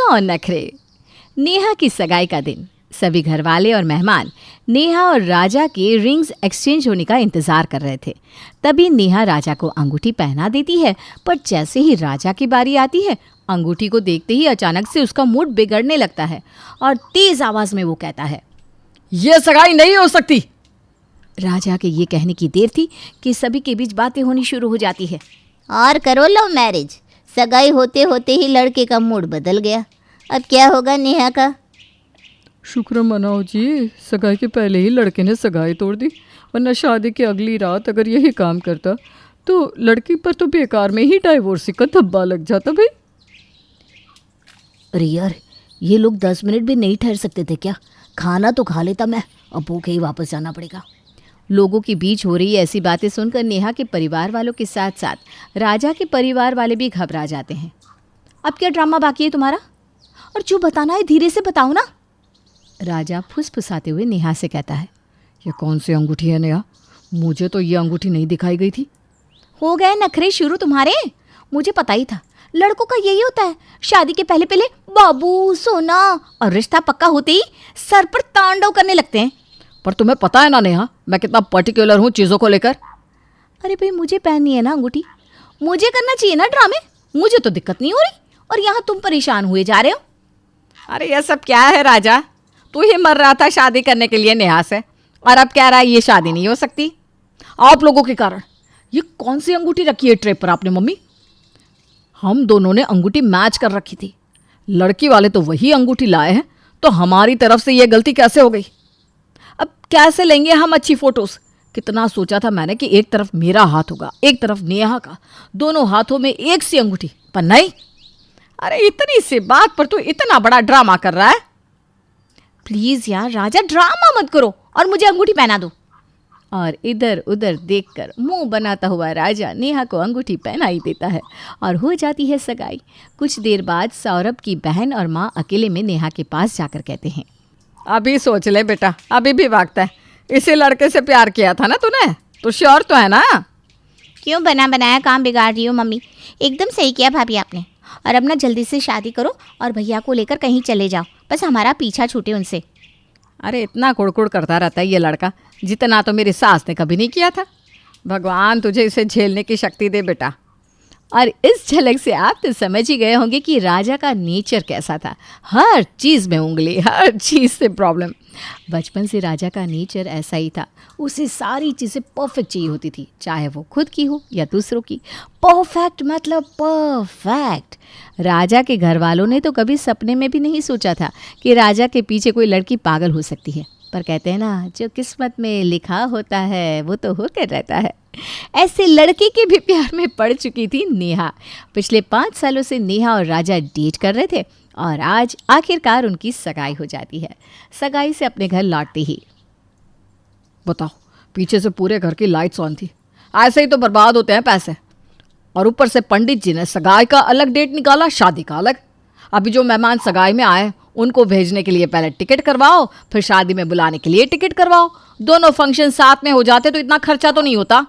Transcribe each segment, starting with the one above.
और नखरे। नेहा की सगाई का दिन। सभी घरवाले और मेहमान नेहा और राजा के रिंग्स एक्सचेंज होने का इंतजार कर रहे थे। तभी नेहा राजा को अंगूठी पहना देती है, पर जैसे ही राजा की बारी आती है, अंगूठी को देखते ही अचानक से उसका मूड बिगड़ने लगता है और तेज आवाज में वो कहता है, ये सगाई नहीं हो सकती। राजा के ये कहने की देर थी कि सभी के बीच बातें होनी शुरू हो जाती है। और करो लव मैरिज। सगाई होते होते ही लड़के का मूड बदल गया। अब क्या होगा नेहा का? शुक्र मनाओ जी, सगाई के पहले ही लड़के ने सगाई तोड़ दी, वरना शादी की अगली रात अगर यही काम करता तो लड़की पर तो बेकार में ही डाइवोर्स का धब्बा लग जाता भाई। अरे यार, ये लोग 10 मिनट भी नहीं ठहर सकते थे क्या? खाना तो खा लेता मैं, अब भूखे ही वापस जाना पड़ेगा। लोगों के बीच हो रही ऐसी बातें सुनकर नेहा के परिवार वालों के साथ साथ राजा के परिवार वाले भी घबरा जाते हैं। अब क्या ड्रामा बाकी है तुम्हारा? और जो बताना है धीरे से बताओ ना। राजा फुसफुसाते हुए नेहा से कहता है, ये कौन सी अंगूठी है नेहा? मुझे तो ये अंगूठी नहीं दिखाई गई थी। हो गए नखरे शुरू तुम्हारे। मुझे पता ही था, लड़कों का यही होता है, शादी के पहले पहले बाबू सोना, और रिश्ता पक्का होते ही सर पर तांडव करने लगते हैं। पर तुम्हें पता है ना नेहा, मैं कितना पर्टिकुलर हूँ चीज़ों को लेकर। अरे भाई, मुझे पहननी है ना अंगूठी, मुझे करना चाहिए ना ड्रामे। मुझे तो दिक्कत नहीं हो रही और यहाँ तुम परेशान हुए जा रहे हो। अरे ये सब क्या है राजा? तू ही मर रहा था शादी करने के लिए नेहा से, और अब कह रहा है ये शादी नहीं हो सकती। आप लोगों के कारण। ये कौन सी अंगूठी रखी है ट्रे पर आपने मम्मी? हम दोनों ने अंगूठी मैच कर रखी थी, लड़की वाले तो वही अंगूठी लाए हैं, तो हमारी तरफ से ये गलती कैसे हो गई? अब कैसे लेंगे हम अच्छी फोटोज? कितना सोचा था मैंने कि एक तरफ मेरा हाथ होगा, एक तरफ नेहा का, दोनों हाथों में एक सी अंगूठी, पर नहीं। अरे इतनी सी बात पर तू इतना बड़ा ड्रामा कर रहा है। प्लीज यार राजा, ड्रामा मत करो और मुझे अंगूठी पहना दो। और इधर उधर देखकर मुंह बनाता हुआ राजा नेहा को अंगूठी पहना ही देता है और हो जाती है सगाई। कुछ देर बाद सौरभ की बहन और माँ अकेले में नेहा के पास जाकर कहते हैं, अभी सोच ले बेटा, अभी भी वक्त है। इसी लड़के से प्यार किया था ना तूने, तो श्योर तो है ना? क्यों बना बनाया काम बिगाड़ रही हो मम्मी? एकदम सही किया भाभी आपने। और अब ना जल्दी से शादी करो और भैया को लेकर कहीं चले जाओ, बस हमारा पीछा छूटे उनसे। अरे इतना कुड़कुड़ करता रहता है ये लड़का, जितना तो मेरी सास ने कभी नहीं किया था। भगवान तुझे इसे झेलने की शक्ति दे बेटा। और इस झलक से आप तो समझ ही गए होंगे कि राजा का नेचर कैसा था। हर चीज़ में उंगली, हर चीज़ से प्रॉब्लम। बचपन से राजा का नेचर ऐसा ही था, उसे सारी चीज़ें परफेक्ट चाहिए होती थी, चाहे वो खुद की हो या दूसरों की। परफेक्ट मतलब परफेक्ट। राजा के घर वालों ने तो कभी सपने में भी नहीं सोचा था कि राजा के पीछे कोई लड़की पागल हो सकती है। पर कहते हैं ना, जो किस्मत में लिखा होता है वो तो होकर रहता है। ऐसे लड़के के भी प्यार में पड़ चुकी थी नेहा। पिछले 5 सालों से नेहा और राजा डेट कर रहे थे और आज आखिरकार उनकी सगाई हो जाती है। सगाई से अपने घर लौटते ही, बताओ, पीछे से पूरे घर की लाइट्स ऑन थी। ऐसे ही तो बर्बाद होते हैं पैसे। और ऊपर से पंडित जी ने सगाई का अलग डेट निकाला, शादी का अलग। अभी जो मेहमान सगाई में आए उनको भेजने के लिए पहले टिकट करवाओ, फिर शादी में बुलाने के लिए टिकट करवाओ। दोनों फंक्शन साथ में हो जाते तो इतना खर्चा तो नहीं होता।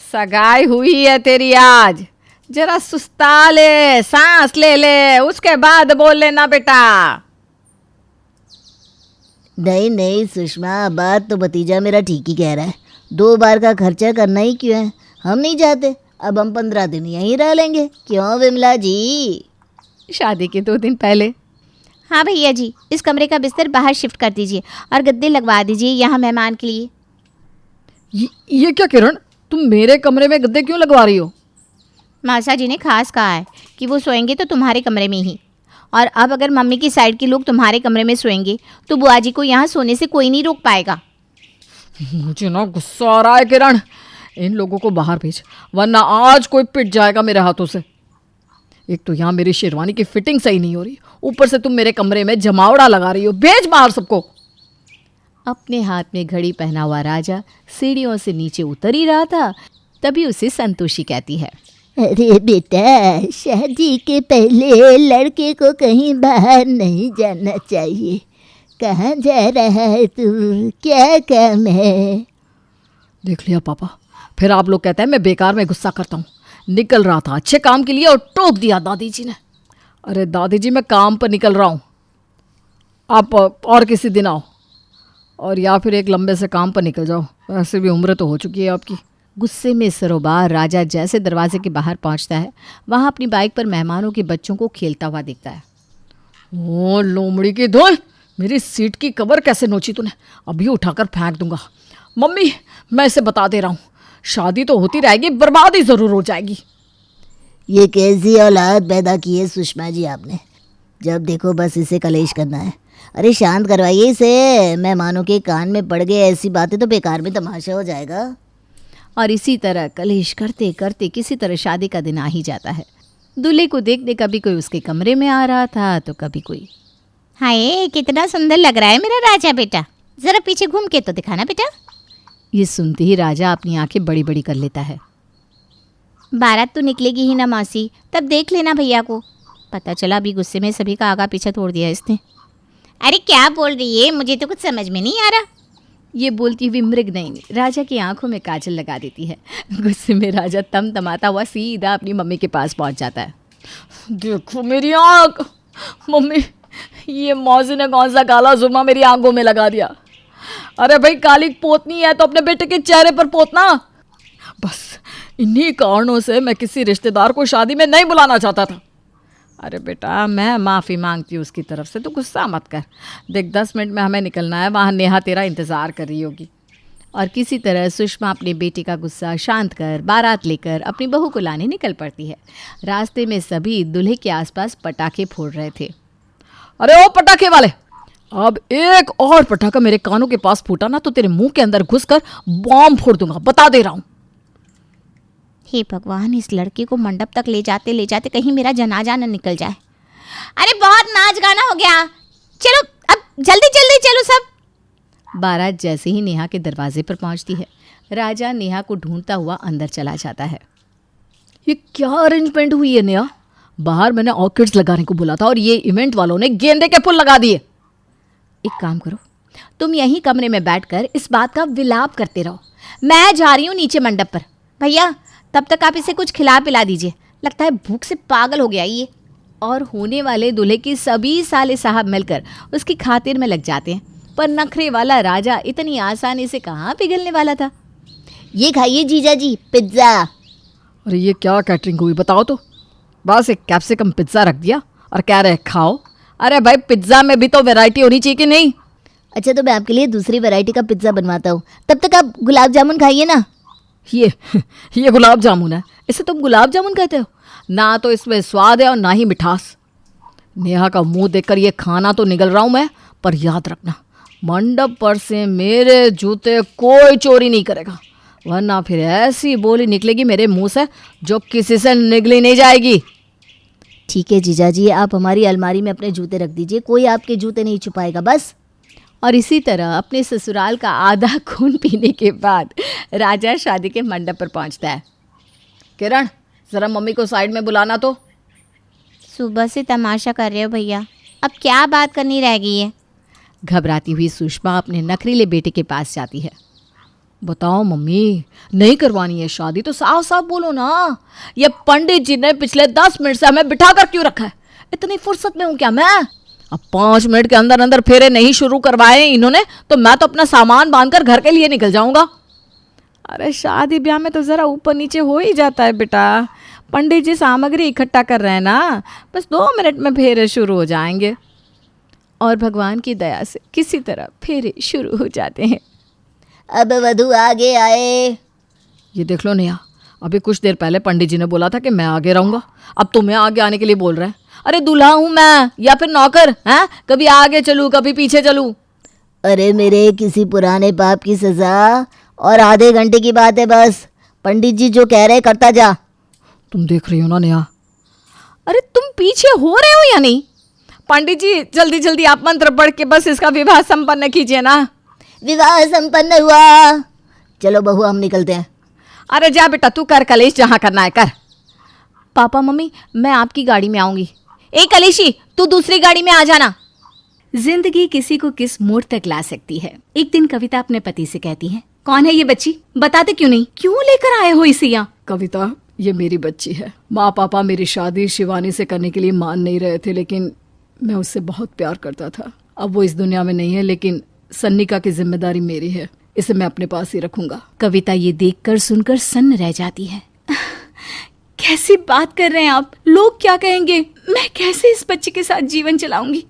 सगाई हुई है तेरी आज, जरा सुस्ता ले, सांस ले ले, उसके बाद बोल लेना बेटा। नहीं नहीं सुषमा, बात तो भतीजा मेरा ठीक ही कह रहा है। 2 बार का खर्चा करना ही क्यों है? हम नहीं चाहते, अब हम 15 दिन यहीं रह लेंगे। क्यों विमला जी? शादी के 2 दिन पहले। हाँ भैया जी, इस कमरे का बिस्तर बाहर शिफ्ट कर दीजिए और गद्दे लगवा दीजिए यहाँ मेहमान के लिए। ये क्या किरण, तुम मेरे कमरे में गद्दे क्यों लगवा रही हो? मासा जी ने खास कहा है कि वो सोएंगे तो तुम्हारे कमरे में ही। और अब अगर मम्मी की साइड के लोग तुम्हारे कमरे में सोएंगे तो बुआ जी को यहाँ सोने से कोई नहीं रोक पाएगा। मुझे ना गुस्सा आ रहा है किरण, इन लोगों को बाहर भेज, वरना आज कोई पिट जाएगा मेरे हाथों से। एक तो यहाँ मेरी शेरवानी की फिटिंग सही नहीं हो रही, ऊपर से तुम मेरे कमरे में जमावड़ा लगा रही हो। भेज बाहर सबको। अपने हाथ में घड़ी पहना हुआ राजा सीढ़ियों से नीचे उतर ही रहा था, तभी उसे संतोषी कहती है, अरे बेटा, शादी के पहले लड़के को कहीं बाहर नहीं जाना चाहिए। कहाँ जा रहा है तू? क्या काम है? देख लिया पापा, फिर आप लोग कहते हैं मैं बेकार में गुस्सा करता हूँ। निकल रहा था अच्छे काम के लिए और टोक दिया दादी जी ने। अरे दादी जी, मैं काम पर निकल रहा हूँ, आप और किसी दिन आओ, और या फिर एक लंबे से काम पर निकल जाओ, वैसे भी उम्र तो हो चुकी है आपकी। गुस्से में सरोबार राजा जैसे दरवाजे के बाहर पहुंचता है, वहां अपनी बाइक पर मेहमानों के बच्चों को खेलता हुआ दिखता है। ओ लोमड़ी की धोल, मेरी सीट की कवर कैसे नोची तूने, अभी उठाकर फेंक दूंगा। मम्मी, मैं इसे बता दे रहा हूँ, शादी तो होती रहेगी, बर्बादी ज़रूर हो जाएगी। ये कैसी औलाद पैदा की है सुषमा जी आपने, जब देखो बस इसे कलेश करना है। अरे शांत करवाइए इसे, मेहमानों के कान में पड़ गए ऐसी बातें तो बेकार में तमाशा हो जाएगा। और इसी तरह कलेश करते करते किसी तरह शादी का दिन आ ही जाता है। दूल्हे को देखने कभी कोई उसके कमरे में आ रहा था तो कभी कोई। हाय, कितना सुंदर लग रहा है मेरा राजा बेटा, जरा पीछे घूम के तो दिखाना बेटा। ये सुनते ही राजा अपनी आंखें बड़ी बड़ी कर लेता है। बारात तो निकलेगी ही ना मौसी, तब देख लेना भैया को। पता चला अभी गुस्से में सभी का आगा पीछा तोड़ दिया इसने। अरे क्या बोल रही है, मुझे तो कुछ समझ में नहीं आ रहा। ये बोलती हुई मृगनयनी राजा की आंखों में काजल लगा देती है। गुस्से में राजा तमतमाता हुआ सीधा अपनी मम्मी के पास पहुंच जाता है। देखो मेरी आँख, मम्मी ये मौसी ने कौन सा काला सुरमा मेरी आंखों में लगा दिया। अरे भाई, काली पोतनी है तो अपने बेटे के चेहरे पर पोतना। बस इन्हीं कारणों से मैं किसी रिश्तेदार को शादी में नहीं बुलाना चाहता था। अरे बेटा, मैं माफ़ी मांगती हूँ उसकी तरफ से, तो गुस्सा मत कर। देख 10 मिनट में हमें निकलना है, वहाँ नेहा तेरा इंतज़ार कर रही होगी। और किसी तरह सुषमा अपने बेटे का गुस्सा शांत कर बारात लेकर अपनी बहू को लाने निकल पड़ती है। रास्ते में सभी दूल्हे के आसपास पटाखे फोड़ रहे थे। अरे ओ पटाखे वाले, अब एक और पटाखा मेरे कानों के पास फूटा ना तो तेरे मुंह के अंदर घुसकर बॉम्ब फोड़ दूंगा, बता दे रहा हूँ। हे भगवान, इस लड़के को मंडप तक ले जाते कहीं मेरा जनाजा न निकल जाए। अरे बहुत नाच गाना हो गया, चलो अब जल्दी जल्दी चलो सब। बारात जैसे ही नेहा के दरवाजे पर पहुंचती है, राजा नेहा को ढूंढता हुआ अंदर चला जाता है। ये क्या अरेंजमेंट हुई है नेहा? बाहर मैंने ऑर्किड्स लगाने को बोला था और ये इवेंट वालों ने गेंदे के फूल लगा दिए। एक काम करो, तुम यहीं कमरे में बैठकर इस बात का विलाप करते रहो, मैं जा रही हूँ नीचे मंडप पर। भैया, तब तक आप इसे कुछ खिला पिला दीजिए, लगता है भूख से पागल हो गया ये। और होने वाले दूल्हे के सभी साले साहब मिलकर उसकी खातिर में लग जाते हैं, पर नखरे वाला राजा इतनी आसानी से कहाँ पिघलने वाला था। ये खाइए जीजा जी, पिज्ज़ा। अरे ये क्या कैटरिंग हुई, बताओ तो। बस एक कैप्सिकम पिज्ज़ा रख दिया और कह रहे खाओ। अरे भाई, पिज्ज़ा में भी तो वैरायटी होनी चाहिए कि नहीं? अच्छा, तो मैं आपके लिए दूसरी वैरायटी का पिज्ज़ा बनवाता हूँ, तब तक आप गुलाब जामुन खाइए ना। ये गुलाब जामुन है, इसे तुम गुलाब जामुन कहते हो? ना तो इसमें स्वाद है और ना ही मिठास। नेहा का मुंह देखकर ये खाना तो निगल रहा हूँ मैं, पर याद रखना, मंडप पर से मेरे जूते कोई चोरी नहीं करेगा, वरना फिर ऐसी बोली निकलेगी मेरे मुंह से जो किसी से निगली नहीं जाएगी। ठीक है जीजा जी, आप हमारी अलमारी में अपने जूते रख दीजिए, कोई आपके जूते नहीं छुपाएगा बस। और इसी तरह अपने ससुराल का आधा खून पीने के बाद राजा शादी के मंडप पर पहुंचता है। किरण, ज़रा मम्मी को साइड में बुलाना तो। सुबह से तमाशा कर रहे हो भैया, अब क्या बात करनी रह गई है। घबराती हुई सुषमा अपने नखरीले बेटे के पास जाती है। बताओ मम्मी, नहीं करवानी है शादी तो साफ साफ बोलो ना। ये पंडित जी ने पिछले 10 मिनट से हमें बिठा कर क्यों रखा है? इतनी फुर्सत में हूँ क्या मैं? अब 5 मिनट के अंदर अंदर फेरे नहीं शुरू करवाए इन्होंने तो मैं तो अपना सामान बांधकर घर के लिए निकल जाऊंगा। अरे शादी ब्याह में तो ज़रा ऊपर नीचे हो ही जाता है बेटा, पंडित जी सामग्री इकट्ठा कर रहे हैं ना, बस 2 मिनट में फेरे शुरू हो जाएंगे। और भगवान की दया से किसी तरह फेरे शुरू हो जाते हैं। अब वधू आगे आए। ये देख लो नेहा, अभी कुछ देर पहले पंडित जी ने बोला था कि मैं आगे रहूंगा, अब तुम्हें आगे आने के लिए बोल रहे हैं। अरे दूल्हा हूं मैं या फिर नौकर हैं? कभी आगे चलूं कभी पीछे चलूं। अरे मेरे किसी पुराने पाप की सजा, और आधे घंटे की बात है बस, पंडित जी जो कह रहे करता जा। तुम देख रही हो ना नेहा? अरे तुम पीछे हो रहे हो या नहीं? पंडित जी जल्दी जल्दी आप मंत्र पढ़ के बस इसका विवाह संपन्न कीजिए ना। विवाह संपन्न हुआ, चलो बहू हम निकलते हैं। अरे जा बेटा, तू कर कलेश, जहाँ करना है कर। पापा मम्मी, मैं आपकी गाड़ी में आऊँगी। ए कलेशी, तू दूसरी गाड़ी में आ जाना। जिंदगी किसी को किस मोड़ तक ला सकती है। एक दिन कविता अपने पति से कहती है, कौन है ये बच्ची, बताते क्यों नहीं, क्यों लेकर आए हो इसे यहाँ? कविता, ये मेरी बच्ची है। माँ पापा मेरी शादी शिवानी से करने के लिए मान नहीं रहे थे, लेकिन मैं उससे बहुत प्यार करता था। अब वो इस दुनिया में नहीं है, लेकिन सन्निका की जिम्मेदारी मेरी है, इसे मैं अपने पास ही रखूंगा। कविता ये देखकर सुनकर सन्न रह जाती है। कैसी बात कर रहे हैं आप? लोग क्या कहेंगे? मैं कैसे इस बच्चे के साथ जीवन चलाऊंगी?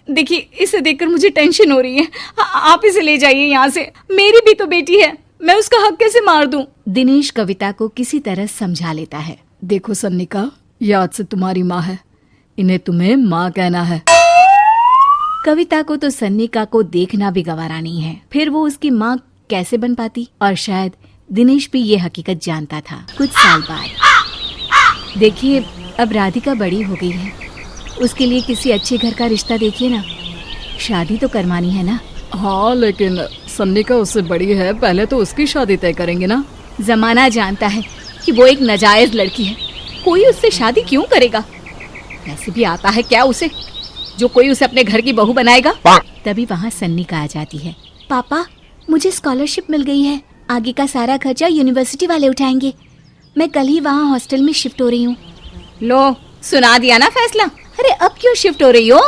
देखिए, इसे देखकर मुझे टेंशन हो रही है। आप इसे ले जाइए यहाँ से। मेरी भी तो बेटी है, मैं उसका हक कैसे मार दूं? दिनेश कविता को किसी तरह समझा लेता है। देखो सन्निका, ये आज से तुम्हारी माँ है, इन्हें तुम्हें माँ कहना है। कविता को तो सन्निका को देखना भी गवारा नहीं है, फिर वो उसकी माँ कैसे बन पाती? और शायद दिनेश भी ये हकीकत जानता था। कुछ साल बाद देखिए, अब राधिका बड़ी हो गई है, उसके लिए किसी अच्छे घर का रिश्ता देखिए ना। शादी तो करवानी है ना। हाँ, लेकिन सन्निका उससे बड़ी है, पहले तो उसकी शादी तय करेंगे ना। जमाना जानता है कि वो एक नाजायज लड़की है, कोई उससे शादी क्यों करेगा? वैसे भी आता है क्या उसे, जो कोई उसे अपने घर की बहू बनाएगा? तभी वहाँ सन्निका आ जाती है। पापा, मुझे स्कॉलरशिप मिल गई है, आगे का सारा खर्चा यूनिवर्सिटी वाले उठाएंगे। मैं कल ही वहाँ हॉस्टल में शिफ्ट हो रही हूँ। लो, सुना दिया ना फैसला। अरे अब क्यों शिफ्ट हो रही हो?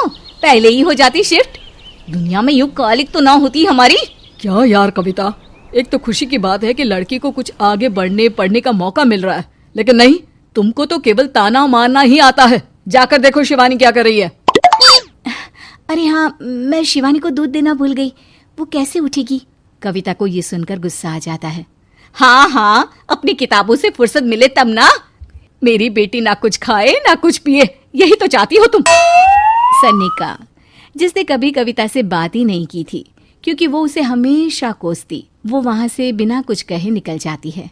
पहले ही हो जाती शिफ्ट। दुनिया में यूं कालिक तो ना होती हमारी। क्या यार कविता, एक तो खुशी की बात है कि लड़की को कुछ आगे बढ़ने पढ़ने का मौका मिल रहा है, लेकिन नहीं, तुमको तो केवल ताना मारना ही आता है। जाकर देखो शिवानी क्या कर रही है। अरे हाँ, मैं शिवानी को दूध देना भूल गई, वो कैसे उठेगी? कविता को ये सुनकर गुस्सा आ जाता है। हाँ हाँ, अपनी किताबों से फुर्सत मिले तब ना। मेरी बेटी ना कुछ खाए ना कुछ पिए, यही तो चाहती हो तुम। सन्निका, जिसने कभी कविता से बात ही नहीं की थी, क्योंकि वो उसे हमेशा कोसती, वो वहां से बिना कुछ कहे निकल जाती है।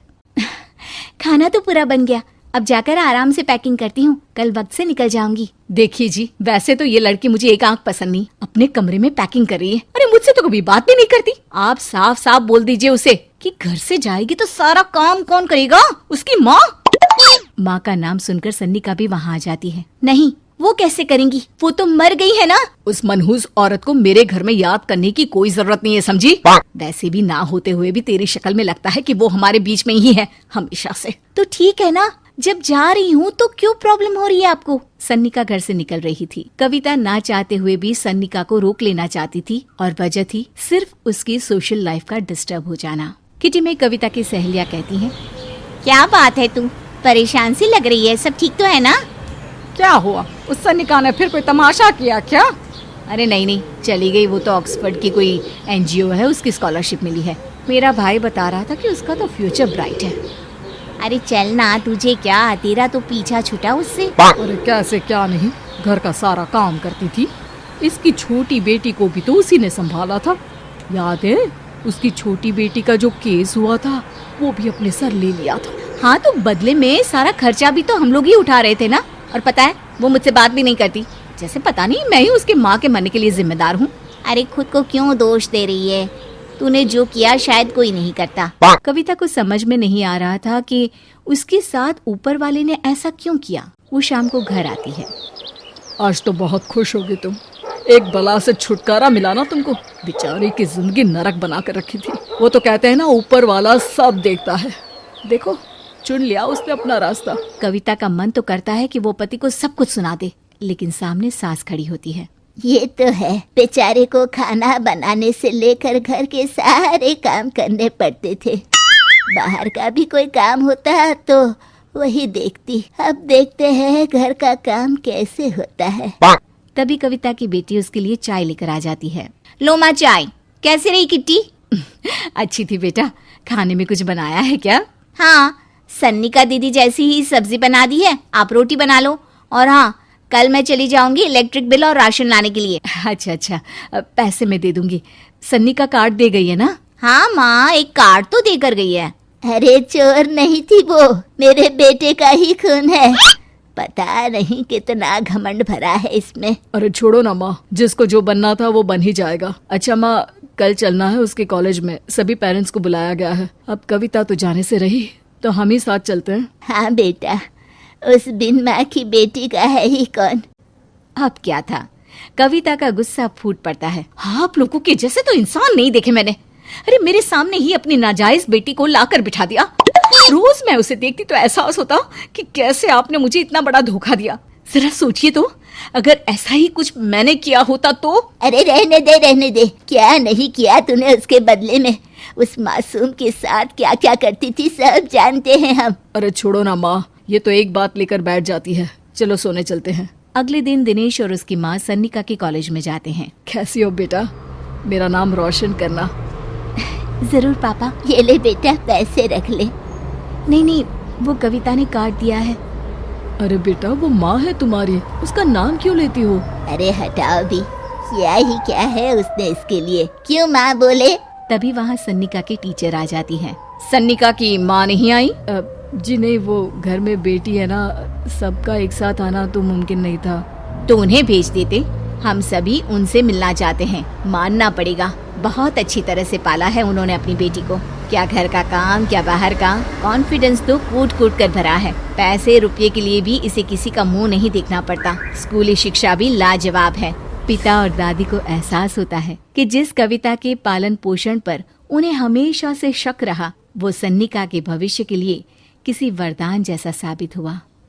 खाना तो पूरा बन गया, अब जाकर आराम से पैकिंग करती हूँ, कल वक्त से निकल जाऊंगी। देखिए जी, वैसे तो ये लड़की मुझे एक आंख पसंद नहीं, अपने कमरे में पैकिंग कर रही है। अरे मुझसे तो कभी बात भी नहीं करती। आप साफ साफ बोल दीजिए उसे कि घर से जाएगी तो सारा काम कौन करेगा? उसकी माँ। माँ का नाम सुनकर सन्निका भी वहाँ आ जाती है। नहीं, वो कैसे करेंगी, वो तो मर गई है ना। उस मनहूस औरत को मेरे घर में याद करने की कोई जरूरत नहीं है, समझी? वैसे भी ना होते हुए भी तेरी शक्ल में लगता है कि वो हमारे बीच में ही है हमेशा से। तो ठीक है ना, जब जा रही हूँ तो क्यों प्रॉब्लम हो रही है आपको? सन्निका घर से निकल रही थी। कविता ना चाहते हुए भी सन्निका को रोक लेना चाहती थी, और वजह थी सिर्फ उसकी सोशल लाइफ का डिस्टर्ब हो जाना। किटी में कविता की सहेलियाँ कहती हैं, क्या बात है, तू परेशान सी लग रही है, सब ठीक तो है ना? क्या हुआ, उस सन्निका ने फिर कोई तमाशा किया क्या? अरे नहीं नहीं, चली गई, वो तो ऑक्सफोर्ड की कोई NGO है, उसकी स्कॉलरशिप मिली है। मेरा भाई बता रहा था कि उसका तो फ्यूचर ब्राइट है। अरे चल ना, तुझे क्या, तेरा तो पीछा छूटा उससे। अरे कैसे क्या नहीं, घर का सारा काम करती थी। इसकी छोटी बेटी को भी तो उसी ने संभाला था, याद है? उसकी छोटी बेटी का जो केस हुआ था, वो भी अपने सर ले लिया था। हाँ, तो बदले में सारा खर्चा भी तो हम लोग ही उठा रहे थे ना। और पता है, वो मुझसे बात भी नहीं करती, जैसे पता नहीं मैं ही उसके माँ के मरने के लिए जिम्मेदार हूँ। अरे खुद को क्यों दोष दे रही है? तूने जो किया शायद कोई नहीं करता। कविता को समझ में नहीं आ रहा था कि उसके साथ ऊपर वाले ने ऐसा क्यों किया। वो शाम को घर आती है। आज तो बहुत खुश होगी तुम, एक बला से छुटकारा मिला ना तुमको। बेचारी की जिंदगी नरक बना कर रखी थी। वो तो कहते हैं ना, ऊपर वाला सब देखता है। देखो, चुन लिया उसने अपना रास्ता। कविता का मन तो करता है कि वो पति को सब कुछ सुना दे, लेकिन सामने सास खड़ी होती है। ये तो है, बेचारे को खाना बनाने से लेकर घर के सारे काम करने पड़ते थे। बाहर का भी कोई काम होता तो वही देखती। अब देखते हैं घर का काम कैसे होता है। तभी कविता की बेटी उसके लिए चाय लेकर आ जाती है। लो माँ चाय। कैसी रही किट्टी? अच्छी थी बेटा, खाने में कुछ बनाया है क्या? हाँ, सन्निका दीदी जैसी ही सब्जी बना दी है, आप रोटी बना लो। और हाँ, कल मैं चली जाऊंगी इलेक्ट्रिक बिल और राशन लाने के लिए। अच्छा, पैसे मैं दे दूंगी। सन्नी का कार्ड दे गई है ना? हाँ माँ, एक कार्ड तो देकर गई है। अरे चोर नहीं थी वो, मेरे बेटे का ही खून है। पता नहीं कितना घमंड भरा है इसमें। अरे छोड़ो ना माँ, जिसको जो बनना था वो बन ही जाएगा। अच्छा माँ, कल चलना है उसके कॉलेज में, सभी पेरेंट्स को बुलाया गया है। अब कविता तो जाने से रही, तो हम ही साथ चलते हैं। हाँ बेटा, उस बिन माँ की बेटी का है ही कौन। अब क्या था, कविता का गुस्सा फूट पड़ता है। हाँ, आप लोगों के जैसे तो इंसान नहीं देखे मैंने। अरे मेरे सामने ही अपनी नाजायज बेटी को लाकर बिठा दिया। रोज मैं उसे देखती तो एहसास होता कि कैसे आपने मुझे इतना बड़ा धोखा दिया। जरा सोचिए तो, अगर ऐसा ही कुछ मैंने किया होता तो। अरे रहने दे, क्या नहीं किया तूने उसके बदले में। उस मासूम के साथ क्या क्या करती थी सब जानते हैं हम। अरे छोड़ो ना माँ, ये तो एक बात लेकर बैठ जाती है। चलो सोने चलते हैं। अगले दिन दिनेश और उसकी माँ सन्निका के कॉलेज में जाते हैं। कैसी हो बेटा, मेरा नाम रोशन करना। जरूर पापा। ये ले बेटा, पैसे रख ले। नहीं, वो कविता ने काट दिया है। अरे बेटा, वो माँ है तुम्हारी, उसका नाम क्यों लेती हो? अरे हटाओ भी, क्या ही क्या है उसने इसके लिए, क्यों माँ बोले। तभी वहाँ सन्निका की टीचर आ जाती हैं। सन्निका की माँ नहीं आई? जी नहीं, वो घर में बेटी है ना, सबका एक साथ आना तो मुमकिन नहीं था। तो उन्हें भेज देते, हम सभी उनसे मिलना चाहते हैं। मानना पड़ेगा, बहुत अच्छी तरह से पाला है उन्होंने अपनी बेटी को। क्या घर का काम, क्या बाहर का। कॉन्फिडेंस तो कूट कूट कर भरा है। पैसे रुपये के लिए भी इसे किसी का मुंह नहीं देखना पड़ता। स्कूली शिक्षा भी लाजवाब है। पिता और दादी को एहसास होता है कि जिस कविता के पालन पोषण पर उन्हें हमेशा से शक रहा, वो सन्निका के भविष्य के लिए किसी वरदान जैसा साबित हुआ।